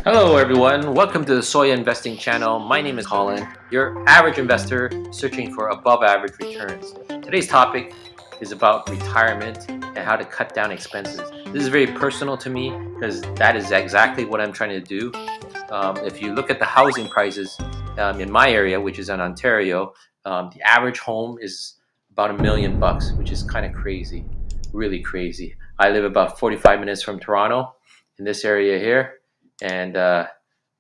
Hello everyone, welcome to the S.O.Y.A Investing channel. My name is Colin, your average investor searching for above average returns. Today's topic is about retirement and how to cut down expenses. This is very personal to me because that is exactly what I'm trying to do. If you look at the housing prices in my area, which is in Ontario, the average home is about $1 million, which is kind of crazy, really crazy. I live about 45 minutes from Toronto in this area here. And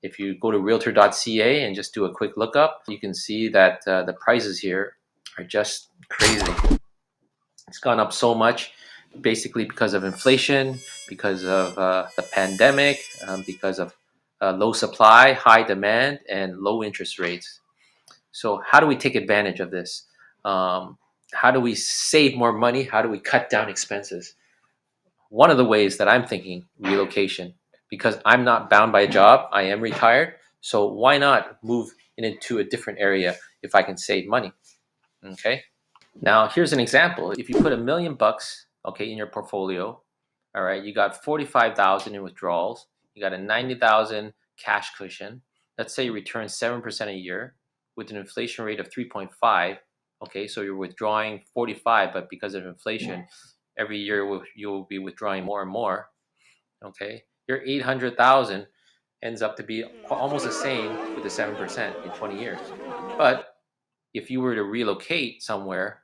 if you go to realtor.ca and just do a quick lookup, you can see that the prices here are just crazy. It's gone up so much, basically because of inflation, because of the pandemic, because of low supply, high demand, and low interest rates. So how do we take advantage of this? How do we save more money? How do we cut down expenses? One of the ways that I'm thinking, relocation, because I'm not bound by a job. I am retired. So why not move into a different area if I can save money? Okay. Now here's an example. If you put $1 million, okay, in your portfolio, all right, you got 45,000 in withdrawals. You got a 90,000 cash cushion. Let's say you return 7% a year with an inflation rate of 3.5. Okay, so you're withdrawing 45, but because of inflation, every year you'll be withdrawing more and more. Okay, your 800,000 ends up to be almost the same with the 7% in 20 years. But if you were to relocate somewhere,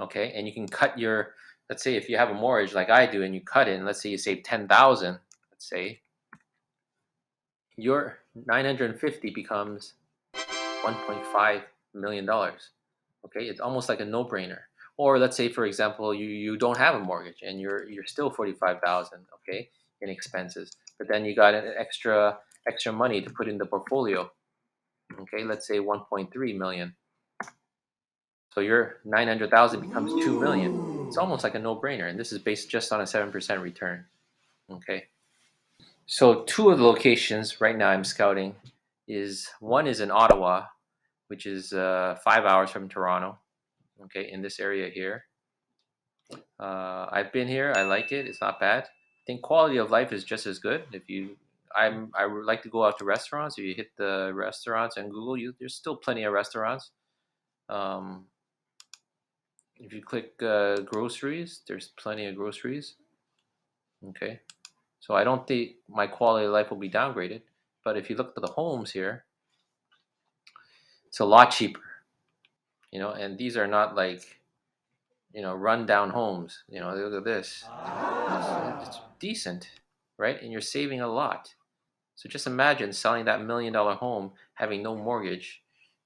okay, and you can cut your, let's say if you have a mortgage like I do and you cut it, and let's say you save 10,000, let's say your 950 becomes $1.5 million. Okay, it's almost like a no-brainer. Or let's say, for example, you don't have a mortgage and you're still 45,000, okay, in expenses, but then you got an extra money to put in the portfolio. Okay, let's say 1.3 million. So your 900,000 becomes 2 million. It's almost like a no-brainer, and this is based just on a 7% return. Okay. So two of the locations right now I'm scouting one is in Ottawa, which is 5 hours from Toronto. Okay, in this area here. I've been here. I like it. It's not bad. I think quality of life is just as good. I would like to go out to restaurants. If you hit the restaurants on Google, there's still plenty of restaurants. Um, if you click groceries, there's plenty of groceries. Okay, so I don't think my quality of life will be downgraded. But if you look at the homes here, it's a lot cheaper. And these are not like run down homes. Look at this. It's decent, right? And you're saving a lot. So just imagine selling that $1 million home, having no mortgage,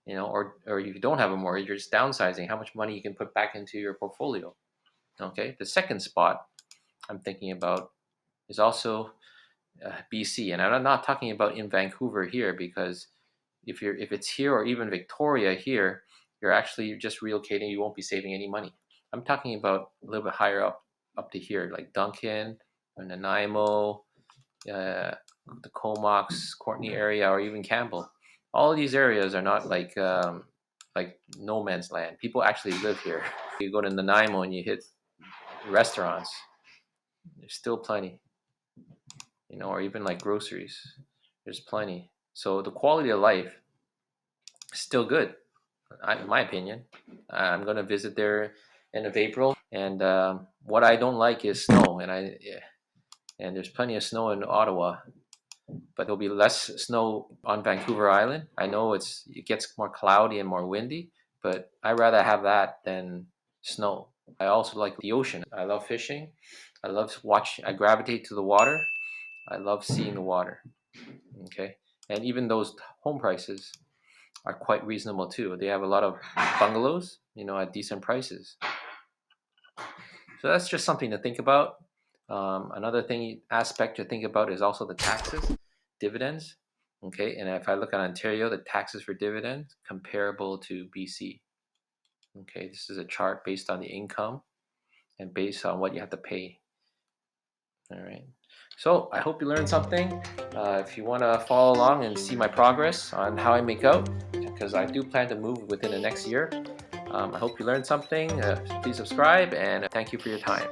or if you don't have a mortgage, you're just downsizing. How much money you can put back into your portfolio? Okay. The second spot I'm thinking about is also BC, and I'm not talking about in Vancouver here, because if it's here or even Victoria here, you're actually just relocating. You won't be saving any money. I'm talking about a little bit higher up to here, like Duncan, or Nanaimo, the Comox, Courtney area, or even Campbell. All of these areas are not like no man's land. People actually live here. You go to Nanaimo and you hit restaurants. There's still plenty, or even like groceries. There's plenty. So the quality of life is still good, in my opinion. I'm going to visit there end of April, and what I don't like is snow, and there's plenty of snow in Ottawa, but there'll be less snow on Vancouver Island. I know it gets more cloudy and more windy, but I'd rather have that than snow. I also like the ocean. I love fishing. I gravitate to the water. I love seeing the water. Okay. And even those home prices are quite reasonable too. They have a lot of bungalows, at decent prices. So that's just something to think about. Another aspect to think about is also the taxes, dividends. Okay, and if I look at Ontario, the taxes for dividends comparable to BC. Okay, this is a chart based on the income and based on what you have to pay. All right. So I hope you learned something. If you want to follow along and see my progress on how I make out, because I do plan to move within the next year. I hope you learned something. Please subscribe, and thank you for your time.